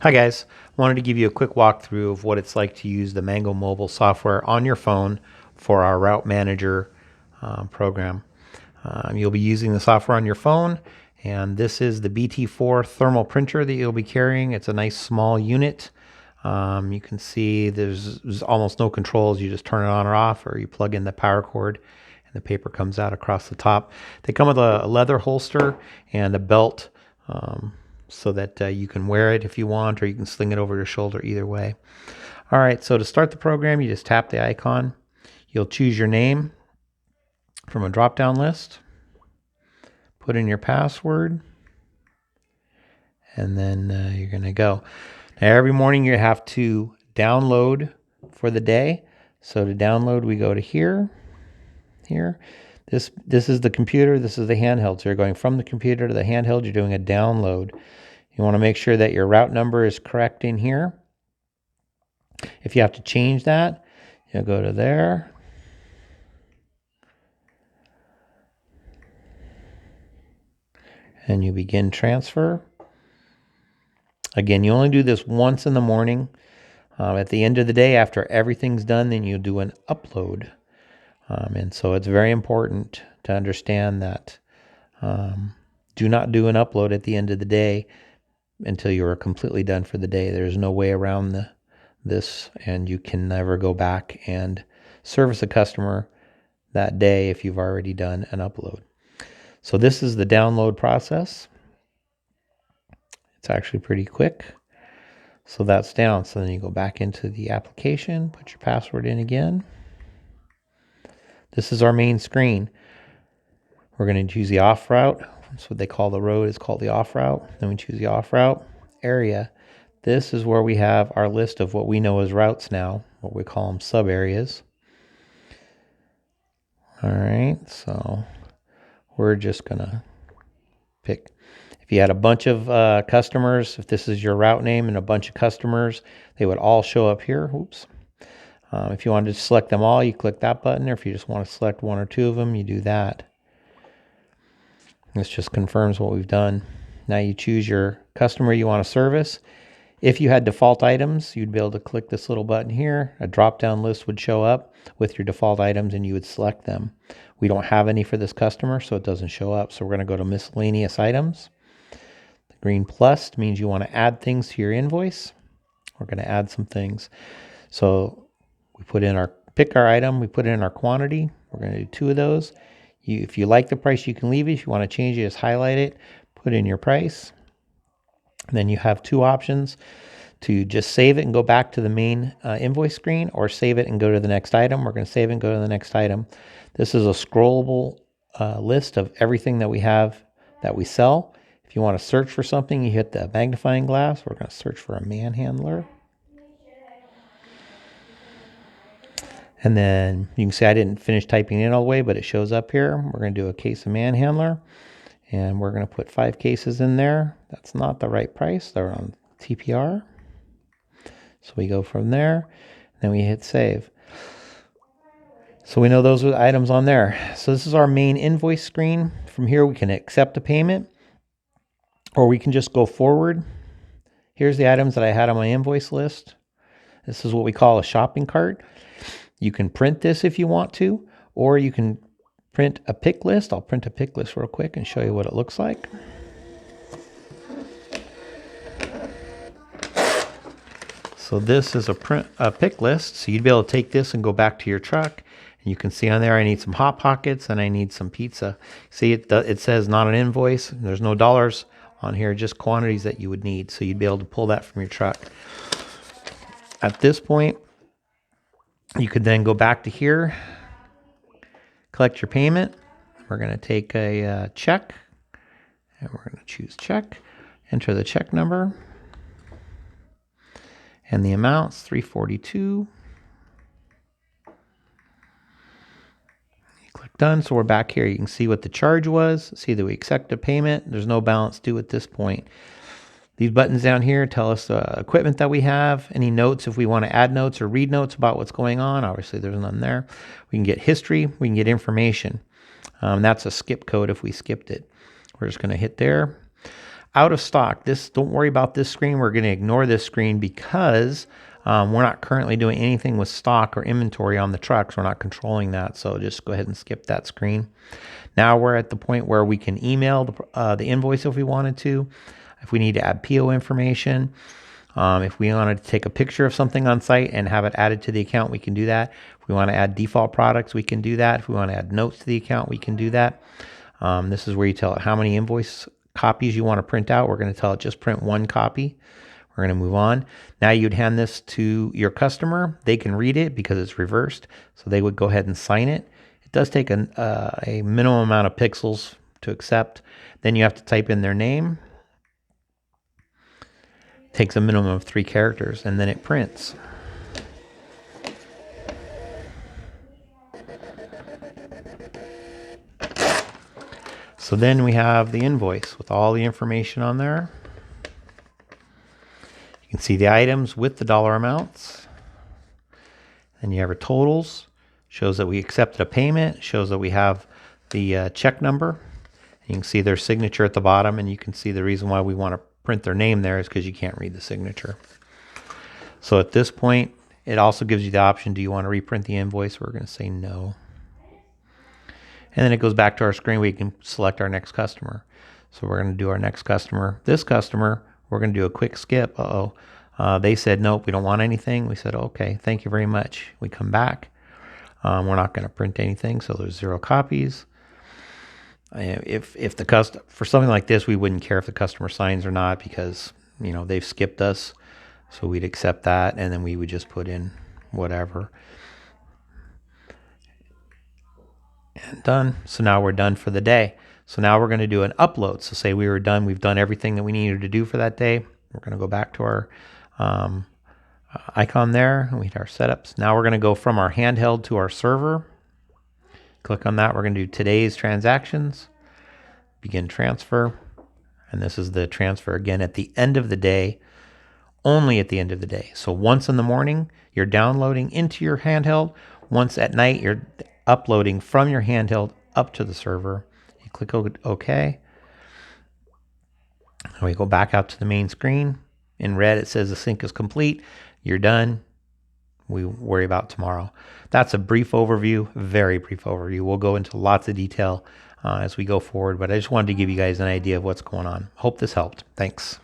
Hi guys, wanted to give you a quick walkthrough of what it's like to use the Mango mobile software on your phone for our Route Manager program. You'll be using the software on your phone, and this is the BT4 thermal printer that you'll be carrying. It's a nice small unit. You can see there's almost no controls. You just turn it on or off, or you plug in the power cord and the paper comes out across the top. They come with a leather holster and a belt, so that you can wear it if you want, or you can sling it over your shoulder, either way. All right, so to start the program, you just tap the icon. You'll choose your name from a drop-down list, put in your password, and then you're going to go. Now, every morning you have to download for the day. So to download, we go to here. This is the computer, this is the handheld. So you're going from the computer to the handheld, you're doing a download. You want to make sure that your route number is correct in here. If you have to change that, you'll go to there. And you begin transfer. Again, you only do this once in the morning. At the end of the day, after everything's done, then you do an upload. And so it's very important to understand that do not do an upload at the end of the day until you are completely done for the day. There's no way around this, and you can never go back and service a customer that day if you've already done an upload. So this is the download process. It's actually pretty quick. So that's down. So then you go back into the application, put your password in again. This is our main screen. We're going to choose the off route. That's what they call the road. It's called the off route. Then we choose the off route area. This is where we have our list of what we know as routes now, what we call them sub areas. All right, so we're just going to pick. If you had a bunch of customers, if this is your route name and a bunch of customers, they would all show up here. Oops. If you wanted to select them all, you click that button, or if you just want to select one or two of them, you do that. This just confirms what we've done. Now you choose your customer you want to service. If you had default items, you'd be able to click this little button here. A drop-down list would show up with your default items, and you would select them. We don't have any for this customer, so it doesn't show up. So we're going to go to miscellaneous items. The green plus means you want to add things to your invoice. We're going to add some things. So we pick our item, we put in our quantity. We're going to do 2 of those. If you like the price, you can leave it. If you want to change it, just highlight it, put in your price. And then you have 2 options to just save it and go back to the main invoice screen, or save it and go to the next item. We're going to save it and go to the next item. This is a scrollable list of everything that we have that we sell. If you want to search for something, you hit the magnifying glass. We're going to search for a manhandler. And then you can see I didn't finish typing in all the way, but it shows up here. We're going to do a case of manhandler, and we're going to put 5 cases in there. That's not the right price. They're on TPR. So we go from there, and then we hit save. So we know those are the items on there. So this is our main invoice screen. From here, we can accept a payment, or we can just go forward. Here's the items that I had on my invoice list. This is what we call a shopping cart. You can print this if you want to, or you can print a pick list. I'll print a pick list real quick and show you what it looks like. So this is a pick list. So you'd be able to take this and go back to your truck, and you can see on there I need some Hot Pockets and I need some pizza. See, it says not an invoice. There's no dollars on here, just quantities that you would need. So you'd be able to pull that from your truck. At this point, you could then go back to here, collect your payment. We're going to take a check, and we're going to choose check, enter the check number, and the amount's $342. You click done. So we're back here. You can see what the charge was. See that we accepted payment. There's no balance due at this point. These buttons down here tell us the equipment that we have, any notes if we want to add notes or read notes about what's going on. Obviously, there's none there. We can get history. We can get information. That's a skip code if we skipped it. We're just going to hit there. Out of stock. Don't worry about this screen. We're going to ignore this screen because we're not currently doing anything with stock or inventory on the trucks. We're not controlling that. So just go ahead and skip that screen. Now we're at the point where we can email the invoice if we wanted to. If we need to add PO information. If we wanted to take a picture of something on site and have it added to the account, we can do that. If we want to add default products, we can do that. If we want to add notes to the account, we can do that. This is where you tell it how many invoice copies you want to print out. We're going to tell it just print one copy. We're going to move on. Now you'd hand this to your customer. They can read it because it's reversed. So they would go ahead and sign it. It does take a minimum amount of pixels to accept. Then you have to type in their name. It takes a minimum of 3 characters, and then it prints. So then we have the invoice with all the information on there. You can see the items with the dollar amounts. Then you have our totals. Shows that we accepted a payment. Shows that we have the check number. You can see their signature at the bottom, and you can see the reason why we want to print their name there is because you can't read the signature. So at this point, it also gives you the option, do you want to reprint the invoice? We're going to say no. And then it goes back to our screen. We can select our next customer. So we're going to do our next customer. This customer, we're going to do a quick skip. They said, nope, we don't want anything. We said, okay, thank you very much. We come back. We're not going to print anything, so there's 0 copies. If the for something like this, we wouldn't care if the customer signs or not because, you know, they've skipped us. So we'd accept that, and then we would just put in whatever. And done. So now we're done for the day. So now we're going to do an upload. So say we were done. We've done everything that we needed to do for that day. We're going to go back to our icon there. We hit our setups. Now we're going to go from our handheld to our server. Click on that. We're going to do today's transactions. Begin transfer. And this is the transfer again at the end of the day. Only at the end of the day. So once in the morning, you're downloading into your handheld. Once at night, you're uploading from your handheld up to the server. You click OK. And we go back out to the main screen. In red, it says the sync is complete. You're done. We worry about tomorrow. That's a brief overview, very brief overview. We'll go into lots of detail as we go forward, but I just wanted to give you guys an idea of what's going on. Hope this helped. Thanks.